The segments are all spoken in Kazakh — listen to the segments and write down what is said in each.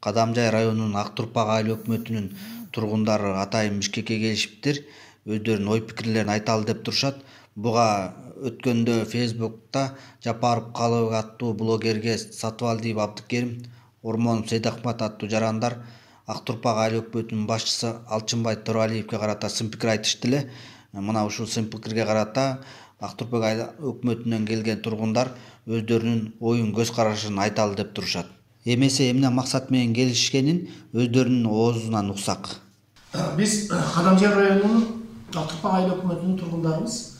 Кадамжай районунун Ак Турпак айыл өкмөтүнүн тургундары атайын Бишкекке келишиптир. Өздөрүнүн ой пикирлерин айталы деп турушат. Буга өткөндө Facebook'та Жапаров Калыбек аттуу блогерге Сатыбалдиев Абдыкерим, Ормонов Сейдахмат аттуу жарандар Ак Турпак айыл өкмөтүнүн башчысы Алчынбай Туралиевке карата сын пикир айтышты эле. Мына ушул сын пикирге карата Ак Турпак айыл өкмөтүнөн келген тургундар өздөрүнүн оюн көз карашын айталы деп турушат. Эмесе эмне максат менен келишкенин өздөрүнүн оозунан уксак. Биз Кадамжай районунун Ак Турпак айыл өкмөтүнүн тургундарыбыз.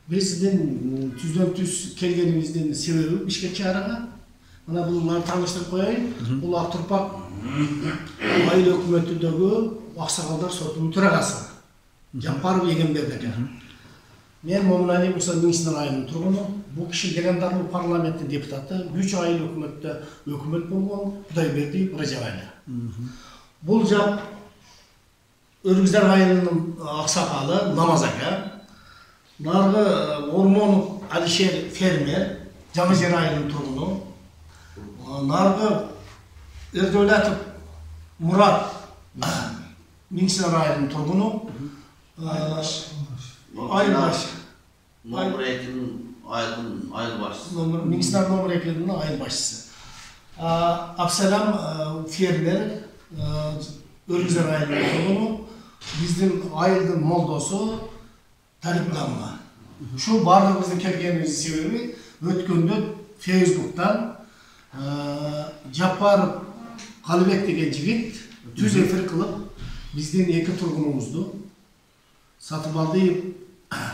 Биздин түздөн түз келгенибиздин себеби Бишкек шаарына. Мына буларды тааныштырып коеюн. Бул Ак Турпак айыл өкмөтүндөгү аксакалдар сотунун төрагасы Жапаров Егенберди экен. Мен Момуналиев Муса Миңсинер айылынын тургуну. Бул киши легендарный парламенттин депутаты, 3 айыл өкмөттө өкмөт болгон Кудайбердиев Ражабай. Бул жак Өргүздар айылынын аксакалы Намаз ака. Наргы Ормонов Алишер фермер, Жаңы Жер айылынын тургуну. Наргы Эрдөлатов Мурат Миңсинер айылынын тургуну. Айылбаш. Номер 2'nin айыл başçısı. Миңсинер номер 2'nin айыл башчысы. Абсалам фермер, Өргүздар айылынын тургуну. Биздин айылдын молдосу Талип Гамма. Şu барлығымыздың келгеніміздің себебі өткенде Facebook'tan Жапаров Калыбек деген жігіт түз эфир кылып биздин эки тургунубузду Сатыбалдиев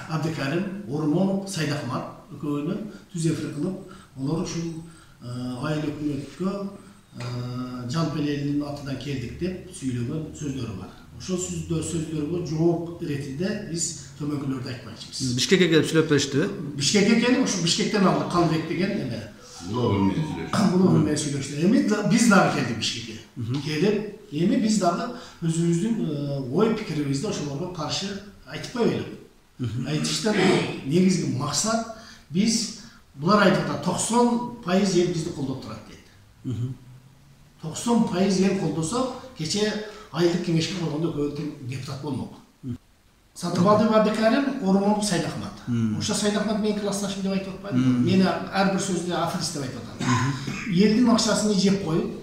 Абдыкерим, Ормонов Сейдахмат экөөнү түз эфир кылып, олар ушул айыл өкмөткө жалпы элдин атынан келдик деп сүйлөгөн сөздөрү бар. Ошол сөздөргө жооп иретинде биз көмөкүлөрдү айтмакчыбыз. Бишкекке келип сүйлөп беришти. Бишкекке келип, ошо Бишкектен алдык Калыбек деген эме. Булуу менен сүйлөштү. Эми биз дагы келдик Бишкекке. Келип, эми биз дагы өзүбүздүн ой пикирибизди ошолорго каршы айтып коелу. Айтыштан негизги максат биз булар айтканда 90% эл бизди колдоп турат дейт. 90% ел колдосо, кече айылдык кеңешке болгондо көбүнчө депутат болмок. Сатыбалдиев Абдыкерим, Ормонов Сейдахмат. Ошо Сейдахмат менин классташым деп айтып атпайбы? Мени ар бир сөздө аферист деп айтып атат. Элдин акчасын жеп коюп,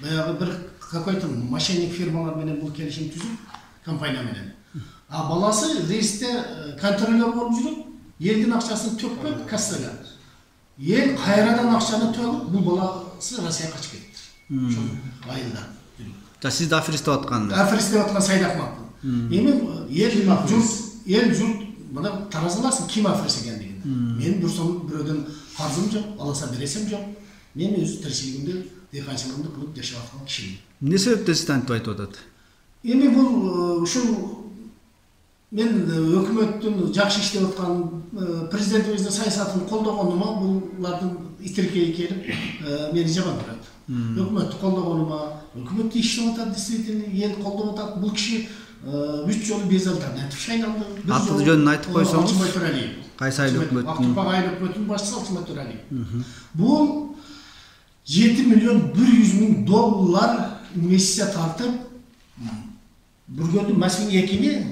баягы бир какой-то мошенник фирмалар менен бул келишим түзүп, компания менен. А баласы рейсте контролер болуп жүрүп, элдин акчасын төкпөп кассага. Ел кайрадан акчаны төгүп, бул баласы Россияга качып кетти. Ошо айылда. Да сиз да аферист деп аткан. Аферист деп аткан Сейдахмат. Эми ел журт мына таразаласын ким аферист экендигин. Мен бирөөдөн карзым жок, аласа бересем жок. Мен өз тиричилигимди, дыйканчылыгымды кылып жашап аткан кишимин. Эмне себептен сиз антип айтып атат? Эми бул ушул мен өкмөттүн жакшы иштеп аткан президентибиздин саясатын колдогонума булардын итиркеги келип мени жаман көрөт. Өкмөттү колдогонума, өкмөттү иштеп атат, действительно ел колдоп атат. Бул киши 3 жолу без альтернатив шайланды. Аты жөнүн айтып койсоңуз. Алчынбай Туралиев. Кайсы айыл өкмөттүн? Ак Турпак айыл өкмөтүнүн башчысы Алчынбай Туралиев. Бул 7 миллион 100 миң доллар инвестиция тартып, Бүргөндүн Масвин экини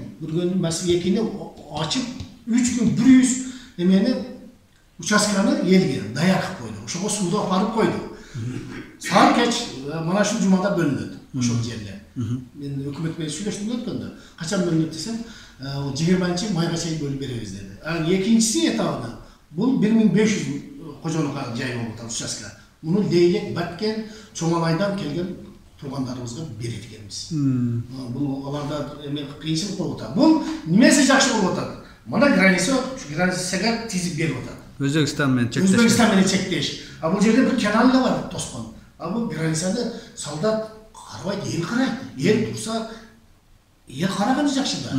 ачып 3100 эмени участканы элге даяр кылып койду. Ошого сууду апарып койду. Саат кеч мына ушул жумада бөлүнөт ошол жерлер. Мен өкмөт менен сүйлөштүм өткөндө. Качан бөлүнөт десем, 20 майга чейин бөлүп беребиз деди. Экинчиси этабында бул 1500 кожонукка жай болуп атат участка. Муну Лейлек, Баткен, Чоңалайдан келген тургандарыбызга берет экенбиз. Бул аларда эме кыйынчылык болуп атат. Бул немеси жакшы болуп атат? Мына границага тизип берип атат. Өзбекстан менен чектеш. Өзбекстан менен чектеш. А бул жерде бир канал да бар, тоскон. А бул границаны солдат карабайт, эл карайт. Эл турса, эл караганы жакшы да.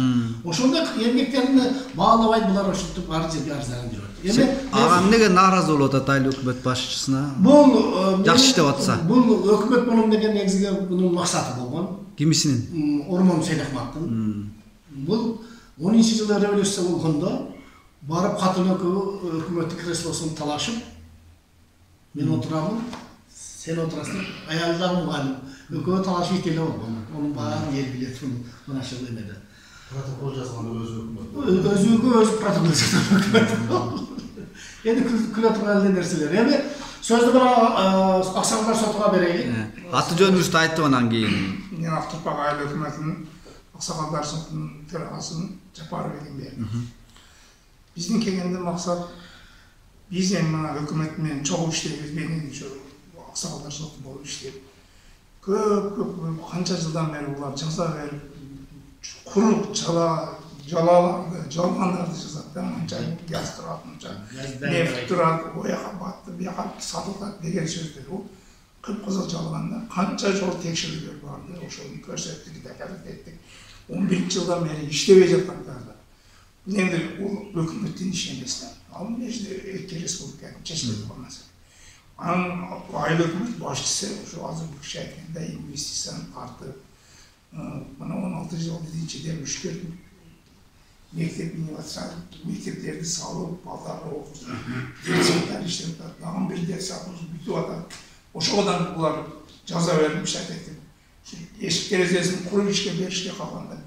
Ошондой эмгектерин баалабайт, булар ошентип ар жерге арызданып жүрөт. Эми ага эмнеге нааразы болуп атат айыл өкмөт башчысына? Бул жакшы иштеп атса. Бул өкмөт болом деген негизги бунун максаты болгон. Кимисинин? Ормонов Сейдахматтын. Бул 10-жылы революция болгондо барып катын өкмөттүк креслосун талашып, мен отурамын, Sen oturasın, ayarlar mı var mı? Öküme talaşı iteli oldu. Onun bağını yer bilet bunu aşırı demedi. Protokol yazmanı özü Öz protokol yazmanı. Endi külotuk halde nerseler. Yani sözde bana aksanlar sotuğa bereylik. Аты жөнүңүздү айтып анан кийин. Мен Ақтұрпақ айыл өкіметінің ақсақалдар сотының төрағасын Жапаров Егенбердиев. Биздин келгенде мақсат биз эми мына өкіметмен чогуу иштейбиз, мен ушу ақсақалдар соты болуп иштеп. Көп канча жылдан бери булар жаза берип, курук жалаларды, жалгандарды жазат да, мынча газ турат, мынча нефт турат, ояка батты, бияка сатылат деген сөздөр. Бул кып-кызыл жалганда канча жол текшерүүлөр барды, ошону көрсөттүк, документ еттик. 11 жылдан бери иштебей жаткандарда. Бул энди бул өкмөттүн иши эмес да. Ал межде эки республиканын чечилип калмаса. Анын айыл өкмөт башчысы ошо азыр бул киши айткандай инвестицияны тартып, мына 16 жыл биринчиден үшкөртүп мектептерди салып, балдарды окутуп, детсектер иштеп атат, дагы бир детсектибиз бүтүп атат. Ошодан булар жаза берип иштеп кетти. Эшик терезесин куруп ишке беришке калганда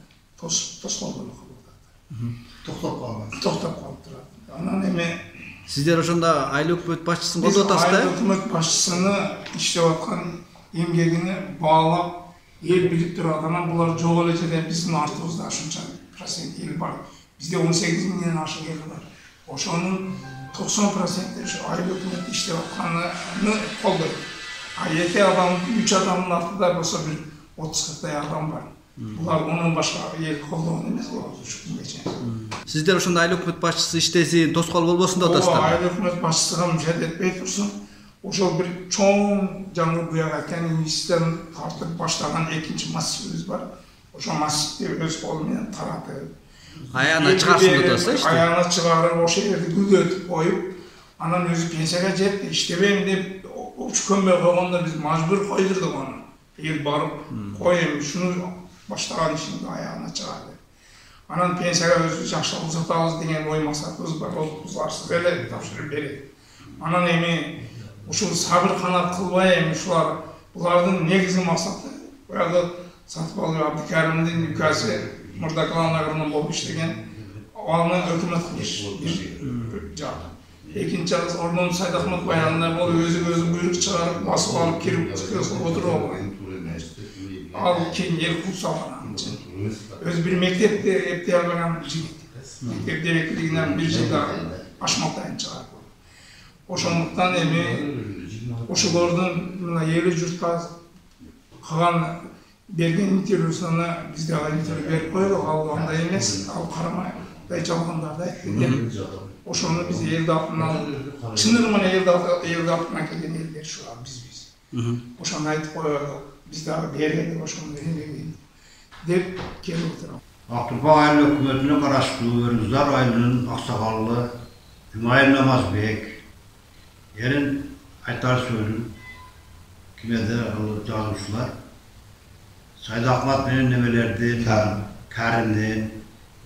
тоскоолдоп калып атат. Токтоп калып турат. Анан эми Сиздер ошондо айыл өкмөт башчысын колдоп атасыз да? Айыл өкмөт башчысыны иштеп аткан эмгегини баалап, эл билип турат. Анан булар жок эле жерден биздин артыбызда ушунча процент эл бар. Бизде 18 миңден ашык эл бар. Ошонун 90% ошо айыл өкмөт иштеп атканын колдойт. А эки адам, 3 адамдын артында болсо бир 30-40 адам бар. Булар онун башка эл колдогон эмес, булар ушул күнгече. Сиздер ошондо айыл өкмөт башчысы иштесин, тоскоол болбосун деп атасыздар. Айыл өкмөт башчысыга мурат этпей турсун. Ошол бир чоң жаңы буяк айткан инвестицияны тартып баштаган экинчи массивибиз бар. Ошол массивди өз колу менен таратып, Аяна чыгарсын деп атасыз да? Аяна чыгарып, ошол жерди күзөтүп коюп, анан өзү пенсияга жетти, иштебейм деп көмбөй койгондо биз мажбур койдурдук аны. Эл барып, кой эми ушуну баштаган ишинди аягына чыгарды. Анан пенсияга өзү жакшылык узатабыз деген ой максатыбыз бар. Ол узарсыз эле тапшырып берет. Анан эми ушул сабыр канат кылбай эми ушулар булардын негизги максаты баягы Сатыбалды Абдыкаримдин үкасы Мурдакалан агроному болуп иштеген, аны өкмөт кылыш бир жак. Экинчи Ордон Сайдахмет баягында болуп өзү буйрук чыгарып, басып алып кирип отуруп алган. Ал кийин эл курсалган. Өзү бир мектепте эптей алган жигит. Мектеп директорлугунан бир жылда ашмактайын чыгарып. Ошондуктан эми ошолордун мына эли журтка кылган берген интервьюсуна биз дагы интервью берип койдук, ал андай эмес, ал карамай жалгандарды айтты. Ошону биз эл атынан, чыныгы менен эл атынан келген элдер ушулар бизбиз. Ошону айтып коелу, биз дагы берели ошону деп келип отурабыз. Ақтұрпақ айыл өкіметіне қараштуу Өргүздар айылынын аксакалы Жумайыл Намазбек ерин айтар сөзүн кимеде жазуучулар Сайдахмат менен немелердин, Кәрімден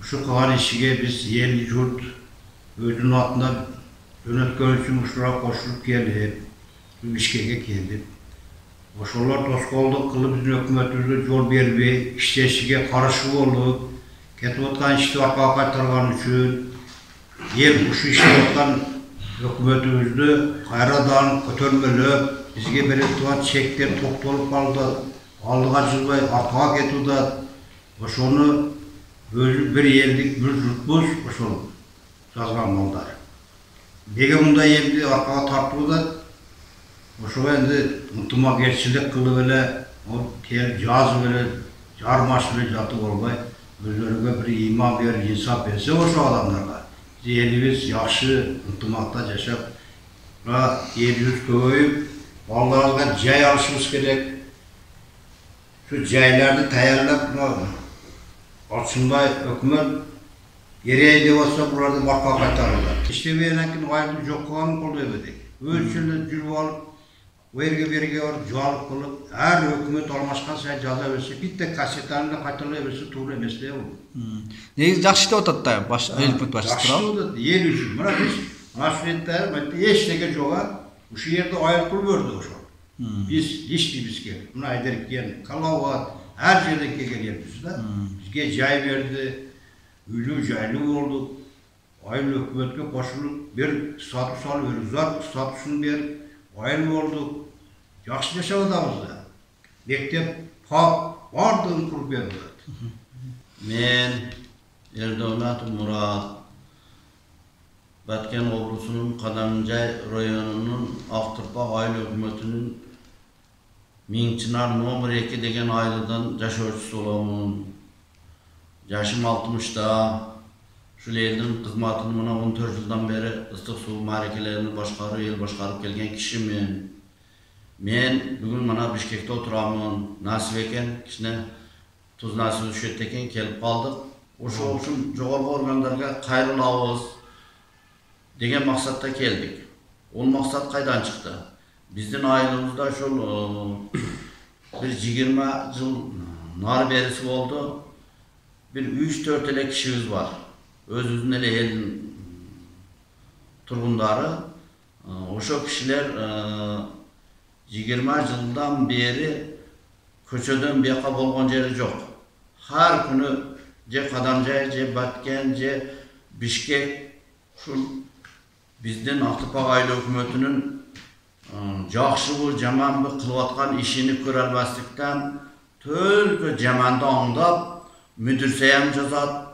ушу кылган ишиге биз эл журт өзүнүн атына жөнөткөн үчүн ушуга кошулуп келип, Бишкекке келип, ошолор тоскоолдук кылып биздин өкмөтүбүзгө жол бербей, иштешиге каршы болуп, кетип аткан ишти аркага кайтарган үчүн эл ушу иштеп аткан өкмөтүбүздү кайрадан көтөрмөлөп, бизге берип турган чектер токтолуп калды. Алдыға жылбай артыға кетуді, ошоны өзі бір елдік бір жұртбыз, ошол жазған малдар. Неге мұнда елді арқаға тартуды, ошоға енді ынтымакерчилик кылып эле, келип жазып эле, жармашып эле жатып болбой, өздөрүгө бір иман берип, инсап берсе ошо адамдарга. Элибиз жакшы ынтымакта жашап, элибиз көбөйүп, балдарыбызга жай алышыбыз керек. Şu jaylарды tayyorlab, Alçınbay hökümet gereği de olsa bularda barqa qaytarırlar. İştemeyen keyin ayılып жоқ қылғанын қолдайбыдық. Ölçülü жүріп алып, өрге берге барып, жуалып қылып, әр өкімет алмашқан сайын жаза берсе, битте кассетаны қайталай берсе тура емес те ол. Негізі жақсы иштеп атат да, эл өкмөт башчысы туралы. Жақсы ел үшін. Мына біз Машветтер, ештеңе жоға, ушу жерде айыл пул берди ошо. Biz hiçbir biskek. Buna ederken Kalavat her yerdeki geliyoruz da. Bizge cay verdi. Ülü caylı olduk. Ayrı hükümetke koşulup bir status alıyoruz. Statusunu bir ayrı olduk. Yaxşı yaşadığımız da. Mektep pak vardığını kurup verdi. Men Erdoğanat Murat Batken obrusunun Kadamcay rayonunun Aktırpa aile hükümetinin Minçinar nomor 2 degen ailedan yaşayıcısı olamın. Yaşım 60'da. Şu elin kızmatını bana 14 yıldan beri ıslık su marekelerini el başkarıp gelgen kişimin. Men bugün bana Bişkek'te oturamın. Nasip eken, kişine tuz nasip düşetteken kelip kaldık. Oşun joğorgu organlarga kayrılabız degen maksatta geldik. Ol maksat kaydan çıktı? Bizden ailemizde şol bir 20 yıl nar berisi oldu. Bir 3-4 ele kişimiz var. Özümüzün ele elin turgunları. Oşo kişiler 20 yıldan beri köçödön biyaka bolgon jeri jok. Her günü je Kadamjay, je Batken, je Bişkek şu bizden Aktırpa aile hükümetinin жақсы bu jaman bu kılıvatkan işini körelmezlikten tölkü jamanda аңдап müdürseyem cazat,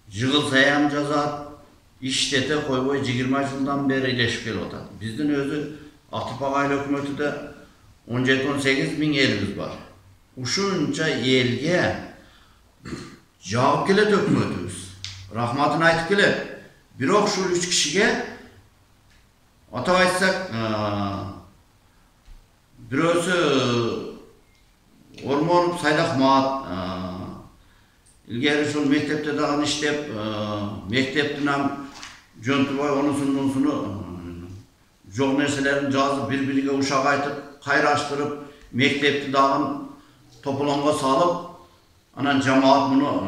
jığılsayem cazat, iştete koyboy 20 yıldan beri ileşip gelip otadı. Bizden özü Aktırpa aile hükümeti de 17-18 bin elimiz var. Uşunca elge jawap kelet hükümetimiz. Rahmatını aytıp kelet. Birok şu 3 kişiye atap aytsak birösü Ormonov Saydahmat ilgeri şol mektepte dağın işlep mektepten hem jönturbay onusunu jok nerselerini жазып bir-biriga uşak aytıp kayraştırıp mektepte dağın topolonga salıp anan cemaat bunu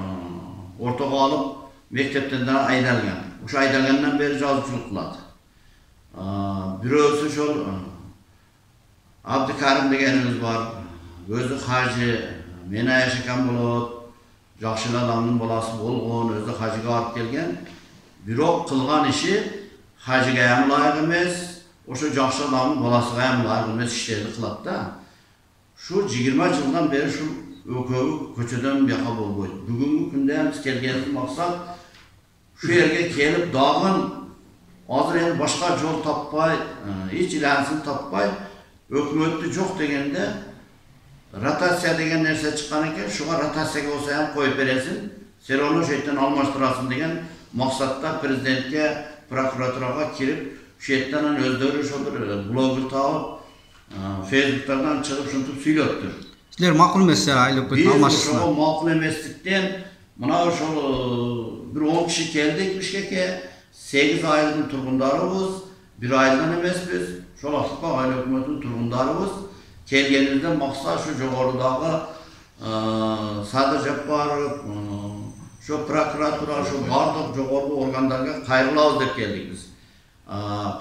ortaga alıp mektepten daha aydalgan. Uşa aydalgandan beri жазıpçılık kıladı. Birösü şol Abdikarim degenimiz var. Özü hacı, meni yaşakan bolot, жақшыл adamın bolası bolgon, özü hacıga alıp gelgen. Birok kılgan işi hacıga hem layık emes, oşo жақшы adamın bolasıga hem layık emes işlerini kıladı da. Şu 20 yıldan beri şu ökögü köçödön biyaka bolboydu. Bugünkü günde biz kelgenimiz maksat şu yerge kelip dağın azır yani başka yol tappay, hiç ilansın tappay, hükümetli çok degende rotasya degen nerse çıkan eken, şuğa rotasyaga olsa hem koyup veresin, sen onu şeyden almaştırasın degen maksatta prezidentke, prokuraturaga kirip, şeyden özleri şodur, blogger tağıp, Facebook'tan çıkıp şuntup süylöttür. Sizler makul emesler aile hükümetini almaşsınlar. Biz o makul emeslikten, mına bir 10 kişi geldik Bişkek'e, 8 ailenin turgundarımız, bir aileden emesmiz, şol Aktırpa aile hükümetinin turgundarımız. Kelgenimizden maksat şu joğordağı Sadır Jabbarov, şu prokuratura, şu bardık joğorgu organlarga kayrılabız dep geldik biz.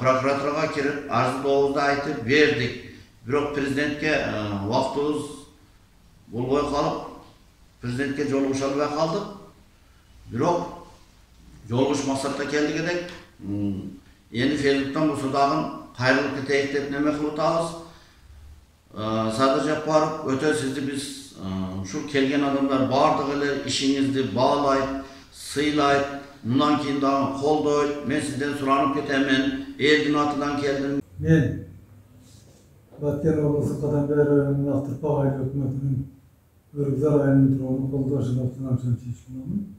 Prokuraturaga kirip, arzı doğuzda aytıp verdik. Birok prezidentke vaktımız bolboy kalıp, prezidentke jolguş albay kaldık. Birok jolguş maksatta keldik edek. Endi Facebook'tan bu sudağın kayrılıklı teyiktep neme kılıtağız. Sadır Jabbarov öte sizi biz şu kelgen adamlar bardık ele işinizi bağlayıp, sıylayıp, bundan keyin dağın koldoyup, men sizden suranıp ketemen, eldin atıdan keldim. Men Batken oblasi Kadamjay rayonunun Aktırpa aile hükümetinin Örgüzar ayının turunu koldaşını oturan çeşitliğinin.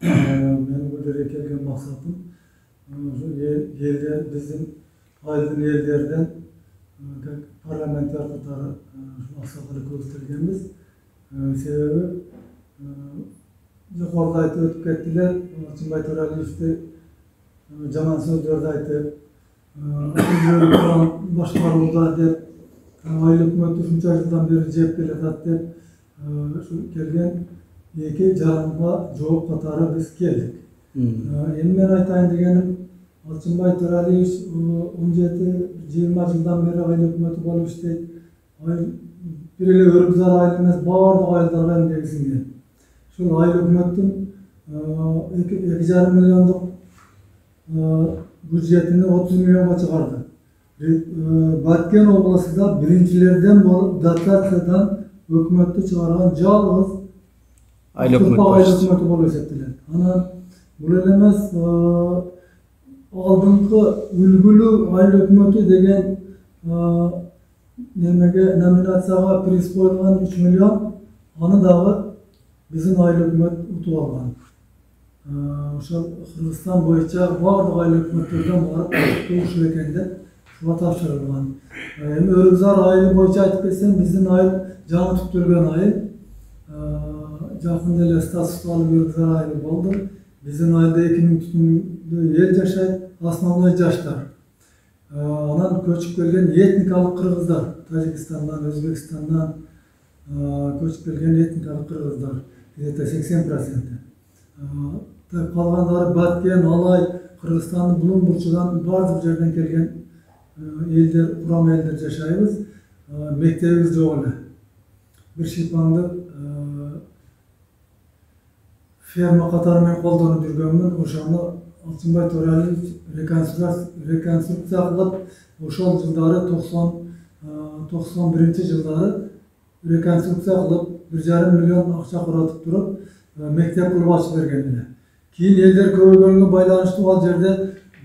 Benim bu yere kelgen maksatım şu yerler bizim ailenin yerlerden parlamenter katarı maksatları göstergenimiz. Sebebi yukarıda aytıp ötüp kettiler. Çınbay Töreliev'de jaman sözlerdi aytıp başkarılda dep aile hükümeti şuncha yıldan beri jep keletat dep şu kelgen eki jarımga жооп katары biz keldik. Endi men aytayın degenim Çınbay Töreliyev 17-20 yıldan beri aile hükümeti bolup işleyip bir ele Örgüzar aylı emas bardıq aylarga emgegisinden. Şol aylı hükümetin 2,5 milyonluk budjetini 30 milyonga çıkardı. Batken oblasida birinchilerden bolup dotatsiyadan hükümeti çıkargan jalgız Aylı Türk hükümet aylı başçısı. hükümeti bolup eseptiler. Ana bu ele emas aldınғы ülgülü aylı hükümeti degen nemege nominatsiyaga priz koyulgan 3 milyon anı dağı bizim aylı hükümet utup algan. Ошол Кыргызстан боюнча бардык айыл өкмөттөрдөн барып ушу экенде шуга тапшырылган. Эми Өргүзар айылы боюнча айтып кетсем, биздин айыл жаңы түптөлгөн айыл. Жакында эле статус алып Өргүзар айылы болду. Биздин айылда 2000 түтүндүү эл жашайт, основной жаштар. Анан көчүп келген этникалык кыргыздар, Тажикстандан, Өзбекстандан көчүп келген этникалык кыргыздар, где-то 80%. Kalganları Batken, Alay, Kırgızistan'ın bulun burçudan bazı yerden gelgen elder, kuram elder yaşayımız. Mektebimiz yok öyle. Bir şipandı ferma katarымен koldanıp жүргөнмүн. Oşanı Alçınbay Toraylı rekonstruksiya kılıp oşol жылдары 91 жылдары rekonstruksiya kılıp 1,5 milyon akça kuratıp durup mektep kılıp açıp bergenler. Keyin elder köpöygөнгө байланыштуу ал жерде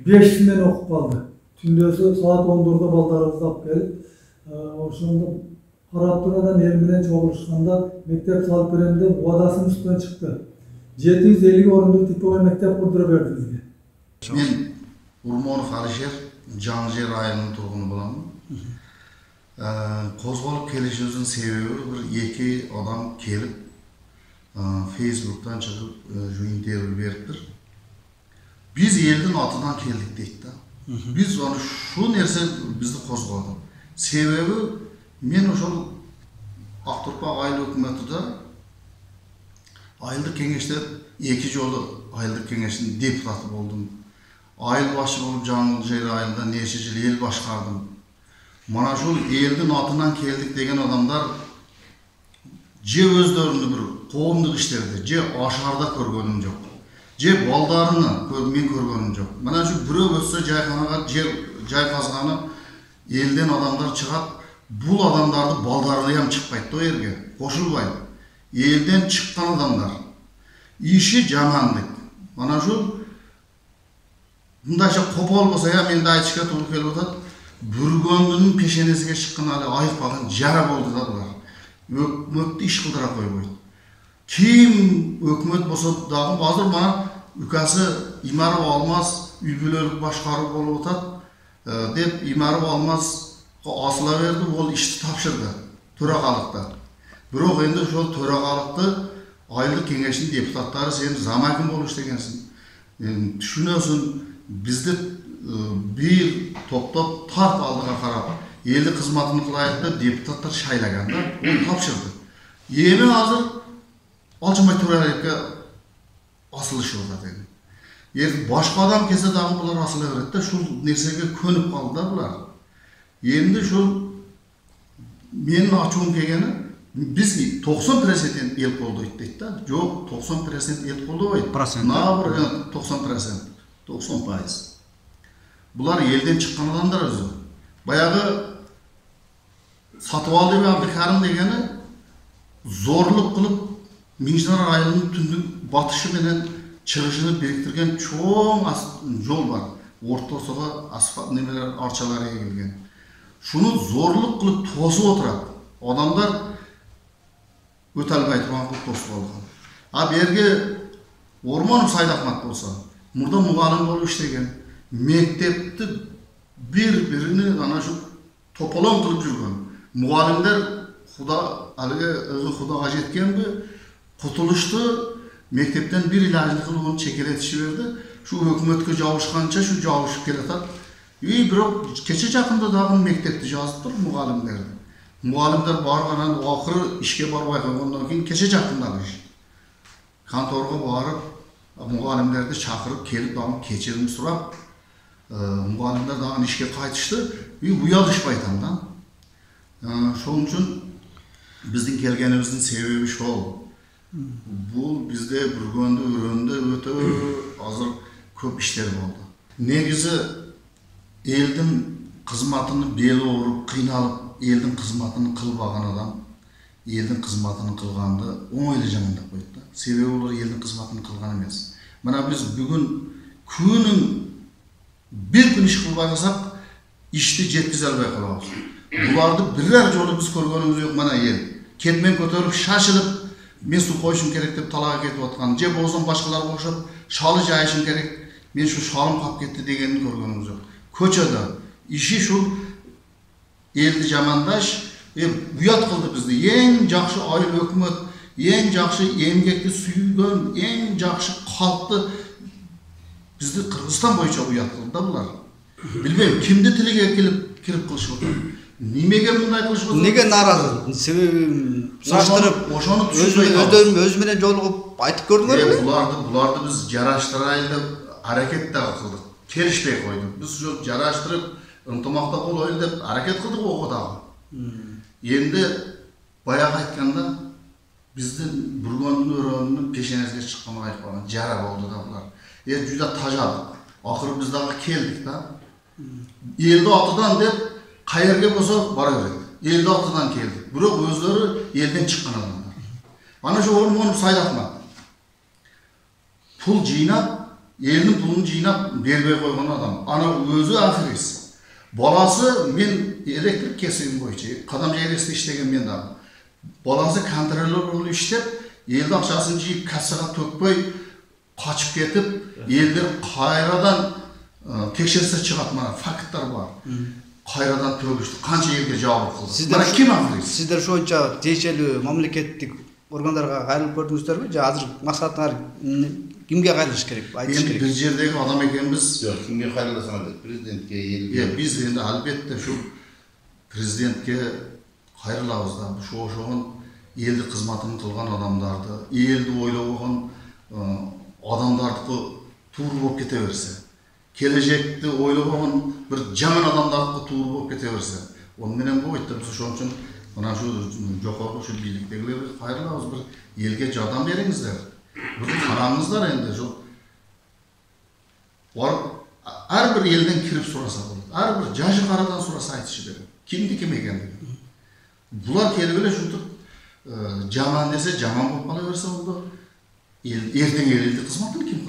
5 мен окуп калды. Түндөсү saat 14'de балдарыбызды алып келип, ошондо карап турадан эл менен чогулушканда мектеп салып берем деп убадасынын үстүнөн чыкты. 750 орындуу типовой мектеп курдуруп берди бизге. Мен Урмонов Алишер, Жаңжер айылынын тургуну боламын. Козголуп келишибиздин себеби bir 2 адам келип Facebook'tan çıkıp interview beripdir. Biz elдің атынан келдік дейді да. Biz onu şu nerse bizді қозғады. Себебі мен ошол Ақтұрпақ айыл өкіметіде айылдық кеңеште 2 жолы айылдық кеңештин депутаты болдым. Айыл башы болып Жаңжер айылда неше жыл ел башкардым. Мана ошол элдин атынан келдик деген адамдар же өздөрүнү bir коомдук иштерде, же ашарда көргөнүм жок. Же балдарыны мен көргөнүм жок. Мына ушу бирөө өссө жайканага жай казганы элден адамдар чыгат. Бул адамдарды балдары ham чыкпайт да жерге, кошулбайт. Элден чыккан адамдар. Иши жамандык. Мана ушу мындайча копол болсо я мен да айтышка туура келип атат. Бүргөндүнүн пешенесиге чыккан эле айыкпаган жара болду да булар. Өкмөттү иш кылдыра койбойт. Kim өкмөт болсо дагы азыр мана укасы Имаров Алмаз үй-бүлөлүк башкаруу болуп атат деп Имаров Алмаз асыла берди, ол ишти тапшырды төрагалыкта. Бирок энди ошол төрагалыкты айылдык кеңештин депутаттары сен замакин болуп иштегенсиң. Түшүнөсүң, бизди бир топтоп тарт алдыга карап, элди кызматын кылайык деп депутаттар шайлаган да, ол тапшырды. Эми азыр Alçınbay Toraylı'ya asılışıyor zaten. Eğer başka adam kese dağı bunlar asıla verdi de şu nersege könüp kaldılar bunlar. Endi şu menin açığım kelgeni biz 90% el koldu deydi da. Yok 90% el koldu oydu. Nabır 90%. Bunlar elden çıkan adamlar özü. Bayağı satıp aldı ve Abdülkarim degeni zorluk kılıp Minjnar ayılının tündün batışı menen çıgışını biriktirgen çoğun yol var. Ortasoğa asfalt nemeler arçalarıya gelgen. Şunu zorluk kılıp tosup oturat. Adamlar ötelbay turgan kılıp tosup algan. Ha berge Ormanov Saydahmat bolsa, murda muğalım bolup işlegen. Mektepti bir-birini ana şu topolon kılıp жүргөн. Muğalimler Xuda alge özü Xudaga jetkenbi Kutuluştu, mektepten bir ilacını kılıp onu çekeletişi verdi. Şu hükümetke jabışkança şu jabışıp keletat. Birok keçe jakında dagı mektepti жазыптыр muğalimlerdi. Muğalimler barganan ahırı işke barbay ondan keyin keçe jakındalar iş. Kantorga barıp muğalimlerdi çakırıp kelip dagı keçirim surap muğalimler dagı işke qaytıştı. Uyalışpaytan da. Şol üçün bizdin kelgenimizin sebebi şol. Bu bizde Burgonda, Örönde öte azır köp işler oldu. Negizi eldin kızmatını beli orup, kıynalıp, eldin kızmatını kılbagan adam, eldin kızmatını kılgandı, oňaýly jamanda koýupdy. Sebebi olar eldin kızmatını kılgan emes. Mana biz bugün küünün bir gün iş kılbaýsak, işti jetkize albay kalabız. Bulardy birer jolu biz körgenimiz ýok mana ýer. Ketmen köterip şaşylyp men su koyuşum gerek dep talaga ketip atkan. Je bolsam başkalar boşap şaly jaýyşym gerek. Men şu şalym kap ketdi degenini görgenimiz ýok. Köçede işi şu eldi jamandaş buyat kıldı bizdi. En jakşı aýyl hökümet, en jakşı emgekli süýgen, en jakşı halkty bizdi Kırgızstan boýunça buyat kıldı da bular. Bilmem kimdi tilige kirip kılışyp otur. Nimege bunday kılışyp otur? Nege narazy? Sebebin saştırıp, öz menen jolугуp aýtyp gördüňermi? Bulardy biz jaraşdyraýly dep hareket de kıldık. Kelişpey koyduk. Biz şu jaraştırıp ынтымакта bolýly dep hareket kıldık o da. Endi bayağı aytkanda bizdin Burgondyň örönüniň peşenesine çykkan aýtpagan jara boldu da bular. Juda tajadyk. Ahir biz dağı keldik da. Elde atıdan dep kaýerge bolsa bara berdik. Elde atıdan keldik. Biroq özleri elden çykkan adamlar. Ana şu onu saýlapma. Pul jynap, elin pulunu jynap berbey koygan adam. Ana özü ahiris. Balası men elektrik kesimi boýunça kadam jeýresinde işlegen men da. Balası kontroller bolup işlep, elde akçasyny jyýyp kassaga tökpöy kaçıp ketip, elder kayradan tekşerse çıkartmana faktlar var. Kayradan tögüştü. Kança elge jabap kıldı. Mana kim ahiris? Sizler şoňça teşeli mamleketlik organlarga gaýrylyp gördüňüzdermi? Ja hazır maksatyňar kimge gaýrylyş kerek? Aýdyş kerek. Bir jerdegi adam ekenimiz. Yok, kimge gaýrylasana dep prezidentke elge. Biz endi albatta şu prezidentke gaýrylabız da. Şoň eldi hyzmatyny kılgan adamdardy, eldi oýlagan adamdardy tuur bolup kete berse. Gelecekte oýlagan bir jaman adamdardy tuur bolup kete berse. Onu menen boýtdy. Şoň üçin mana şu jokorluk şu birlikdegiler gaýrylabız bir elge jardam beriňizler. Bunu karanızlar endi şu. Her bir elden kirip sorasa bolot. Her bir jaşı karadan sorasa aýtyşy berip. Kimdi kim ekenligi. Bular kelibele şutup jaman dese jaman bolup kala berse boldu. Erteň eldi hyzmatyny kim